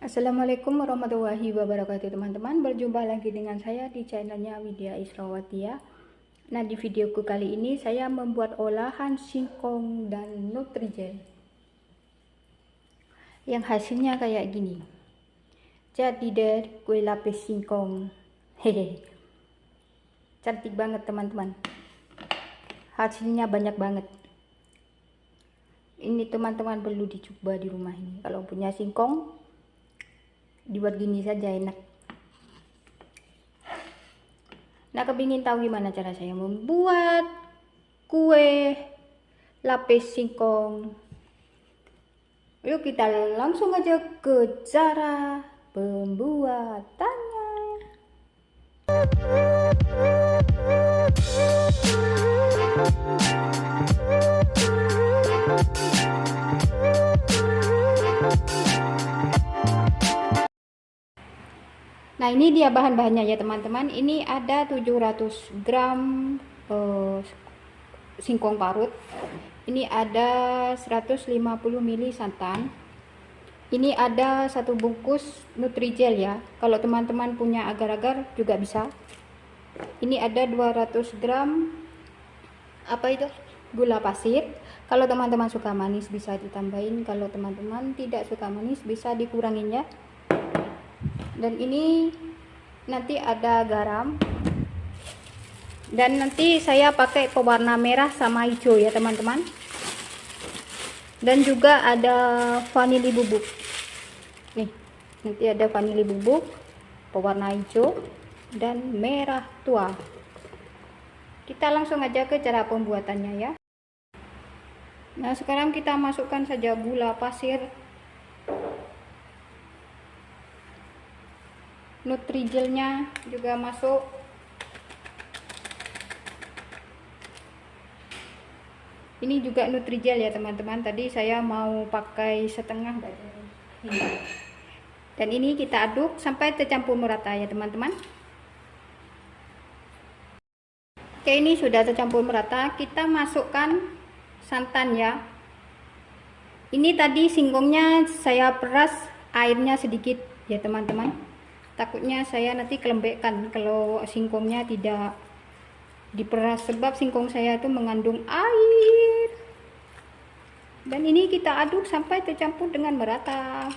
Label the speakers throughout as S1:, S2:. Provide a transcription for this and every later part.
S1: Assalamualaikum warahmatullahi wabarakatuh teman-teman. Berjumpa lagi dengan saya di channelnya Widya Israwati. Nah, di videoku kali ini saya membuat olahan singkong dan nutrijel yang hasilnya kayak gini. Jadi deh kue lapis singkong. Hehe, cantik banget teman-teman, hasilnya banyak banget. Ini teman-teman perlu dicoba di rumah ini. Kalau punya singkong, dibuat gini saja enak. Nah, kepingin tahu gimana cara saya membuat kue lapis singkong? Yuk kita langsung aja ke cara pembuatannya. Nah, ini dia bahan-bahannya ya teman-teman. Ini ada 700 gram singkong parut. Ini ada 150 ml santan. Ini ada satu bungkus nutrijel ya. Kalau teman-teman punya agar-agar juga bisa. Ini ada 200 gram gula pasir. Kalau teman-teman suka manis bisa ditambahin, kalau teman-teman tidak suka manis bisa dikurangin ya. Dan ini nanti ada garam, dan nanti saya pakai pewarna merah sama hijau ya teman-teman. Dan juga ada vanili bubuk nih, nanti ada vanili bubuk, pewarna hijau dan merah tua. Kita langsung aja ke cara pembuatannya ya. Nah, sekarang kita masukkan saja gula pasir, nutrijelnya juga masuk. Ini juga nutrijel ya teman-teman. Tadi saya mau pakai setengah ini. Dan ini kita aduk sampai tercampur merata ya teman-teman. Oke, ini sudah tercampur merata. Kita masukkan santan ya. Ini tadi singkongnya saya peras airnya sedikit ya teman-teman. Takutnya saya nanti kelembekkan kalau singkongnya tidak diperas, sebab singkong saya itu mengandung air. Dan ini kita aduk sampai tercampur dengan merata.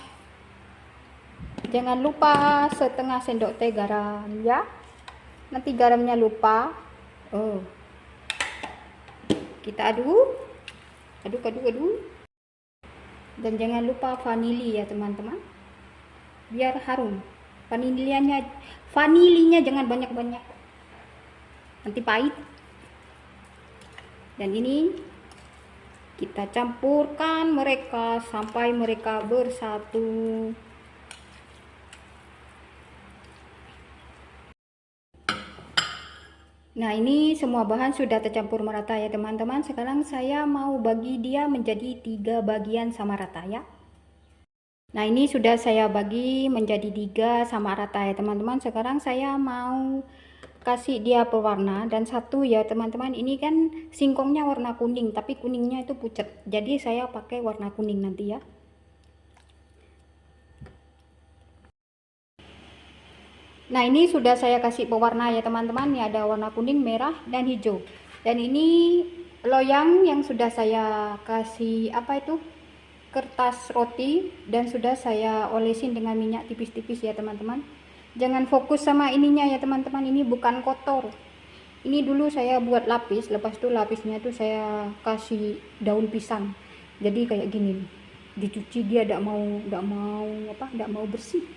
S1: Jangan lupa setengah sendok teh garam ya. Nanti garamnya lupa. Kita aduk. Dan jangan lupa vanili ya teman-teman, biar harum. Vanilinya jangan banyak-banyak, nanti pahit. Dan ini kita campurkan mereka sampai mereka bersatu. Nah, ini semua bahan sudah tercampur merata ya teman-teman. Sekarang saya mau bagi dia menjadi 3 bagian sama rata ya. Nah, ini sudah saya bagi menjadi 3 sama rata ya teman-teman. Sekarang saya mau kasih dia pewarna. Dan satu ya teman-teman, ini kan singkongnya warna kuning, tapi kuningnya itu pucat. Jadi saya pakai warna kuning nanti ya. Nah, ini sudah saya kasih pewarna ya teman-teman. Ini ada warna kuning, merah, dan hijau. Dan ini loyang yang sudah saya kasih kertas roti, dan sudah saya olesin dengan minyak tipis-tipis ya teman-teman. Jangan fokus sama ininya ya teman-teman, ini bukan kotor. Ini dulu saya buat lapis, lepas itu lapisnya tuh saya kasih daun pisang. Jadi kayak gini, dicuci dia tidak mau bersih.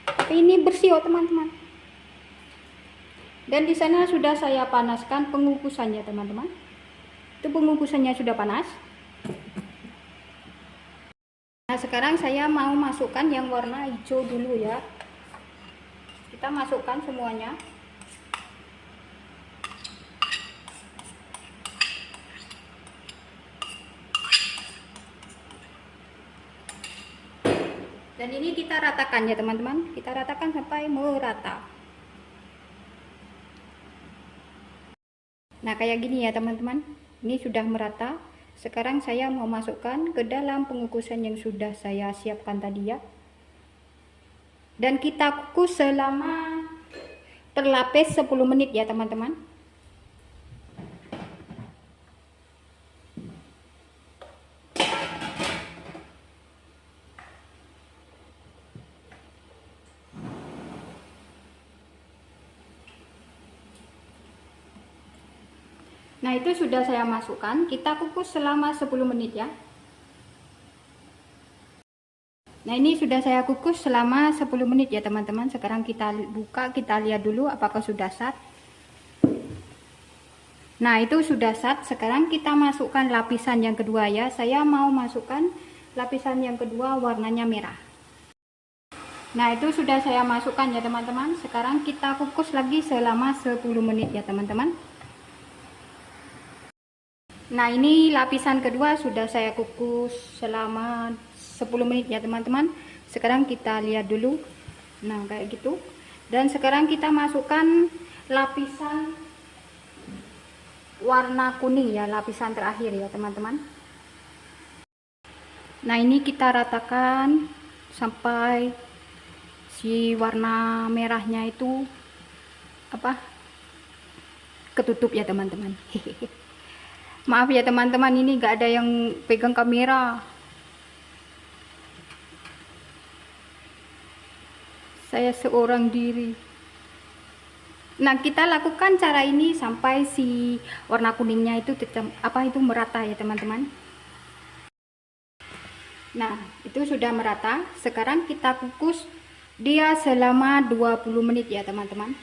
S1: Tapi ini bersih oh teman-teman. Dan di sana sudah saya panaskan pengukusannya teman-teman. Itu pengukusannya sudah panas. Nah, sekarang saya mau masukkan yang warna hijau dulu ya. Kita masukkan semuanya. Dan ini kita ratakan ya teman-teman. Kita ratakan sampai merata. Nah, kayak gini ya teman-teman. Ini sudah merata. Sekarang saya mau masukkan ke dalam pengukusan yang sudah saya siapkan tadi ya. dan kita kukus selama terlapis 10 menit ya teman-teman. Nah, itu sudah saya masukkan, kita kukus selama 10 menit ya. Nah, ini sudah saya kukus selama 10 menit ya teman-teman. Sekarang kita buka, kita lihat dulu apakah sudah sat. Nah, itu sudah sat. Sekarang kita masukkan lapisan yang kedua ya. Saya mau masukkan lapisan yang kedua warnanya merah. Nah, itu sudah saya masukkan ya teman-teman. Sekarang kita kukus lagi selama 10 menit ya teman-teman. Nah, ini lapisan kedua sudah saya kukus selama 10 menit ya teman-teman. Sekarang kita lihat dulu. Nah, kayak gitu. Dan sekarang kita masukkan lapisan warna kuning ya, lapisan terakhir ya teman-teman. Nah, ini kita ratakan sampai si warna merahnya itu ketutup ya teman-teman. Maaf ya teman-teman, ini gak ada yang pegang kamera. Saya seorang diri. Nah, kita lakukan cara ini sampai si warna kuningnya itu merata ya teman-teman. Nah, itu sudah merata. Sekarang kita kukus dia selama 20 menit ya teman-teman.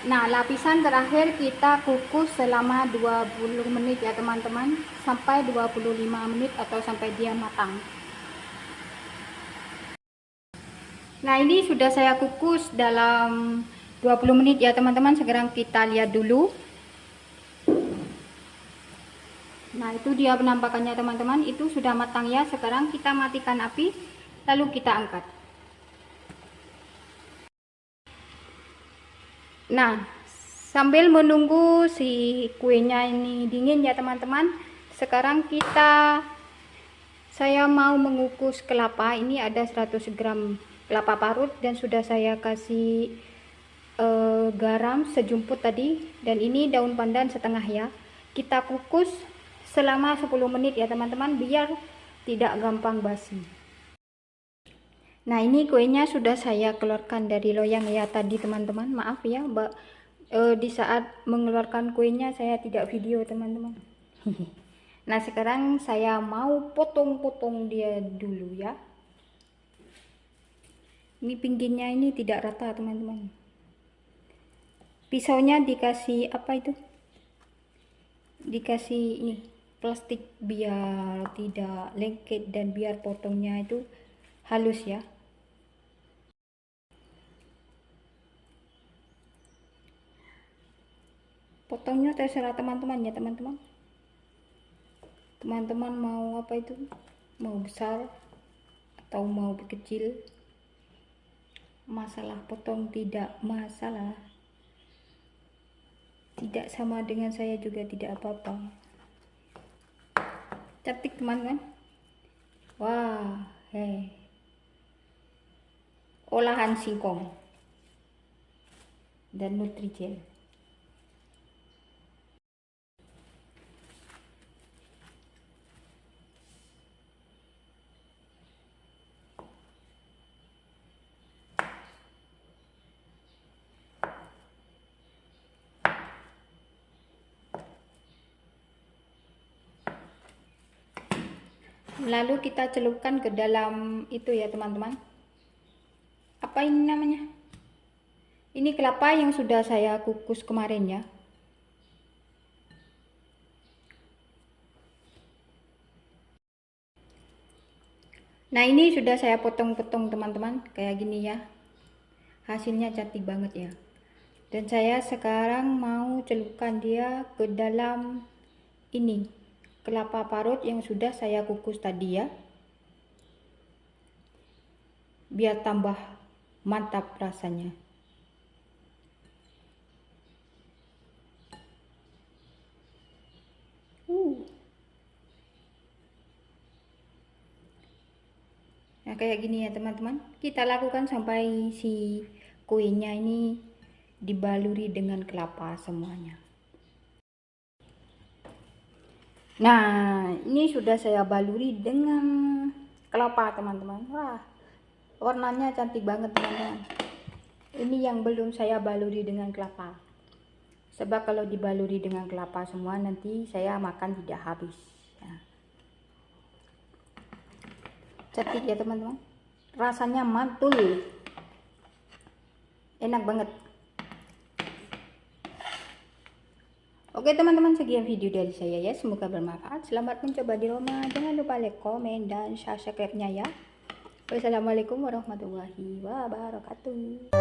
S1: Nah, lapisan terakhir kita kukus selama 20 menit ya teman-teman, sampai 25 menit atau sampai dia matang. Nah, ini sudah saya kukus dalam 20 menit ya teman-teman. Sekarang kita lihat dulu. Nah, itu dia penampakannya teman-teman, itu sudah matang ya. Sekarang kita matikan api, lalu kita angkat. Nah, sambil menunggu si kuenya ini dingin ya teman-teman, sekarang saya mau mengukus kelapa. Ini ada 100 gram kelapa parut dan sudah saya kasih garam sejumput tadi, dan ini daun pandan setengah ya. Kita kukus selama 10 menit ya teman-teman, biar tidak gampang basi. Nah, ini kuenya sudah saya keluarkan dari loyang ya tadi teman-teman. Maaf ya Mbak, di saat mengeluarkan kuenya saya tidak video teman-teman. Nah, sekarang saya mau potong-potong dia dulu ya. Ini pinggirnya ini tidak rata teman-teman. Pisaunya dikasih dikasih ini plastik biar tidak lengket dan biar potongnya itu halus ya. Potongnya terserah teman-teman ya teman-teman. Teman-teman mau mau besar atau mau kecil, masalah potong tidak masalah. Tidak sama dengan saya juga tidak apa-apa. Cantik teman-teman. Wah, olahan singkong dan Nutrijel. Lalu kita celupkan ke dalam itu ya teman-teman. Apa ini namanya? Ini kelapa yang sudah saya kukus kemarin ya. Nah, ini sudah saya potong-potong teman-teman, kayak gini ya. Hasilnya cantik banget ya. Dan saya sekarang mau celupkan dia ke dalam ini kelapa parut yang sudah saya kukus tadi ya, biar tambah mantap rasanya. Nah, kayak gini ya teman-teman. Kita lakukan sampai si kuenya ini dibaluri dengan kelapa semuanya. Nah, ini sudah saya baluri dengan kelapa teman-teman. Wah, warnanya cantik banget teman-teman. Ini yang belum saya baluri dengan kelapa. Sebab kalau dibaluri dengan kelapa semua nanti saya makan tidak habis. Nah, cantik ya teman-teman. Rasanya mantul. Enak banget. Oke teman-teman, sekian video dari saya ya. Semoga bermanfaat. Selamat mencoba di rumah. Jangan lupa like, komen, dan subscribe-nya ya. Wassalamualaikum warahmatullahi wabarakatuh.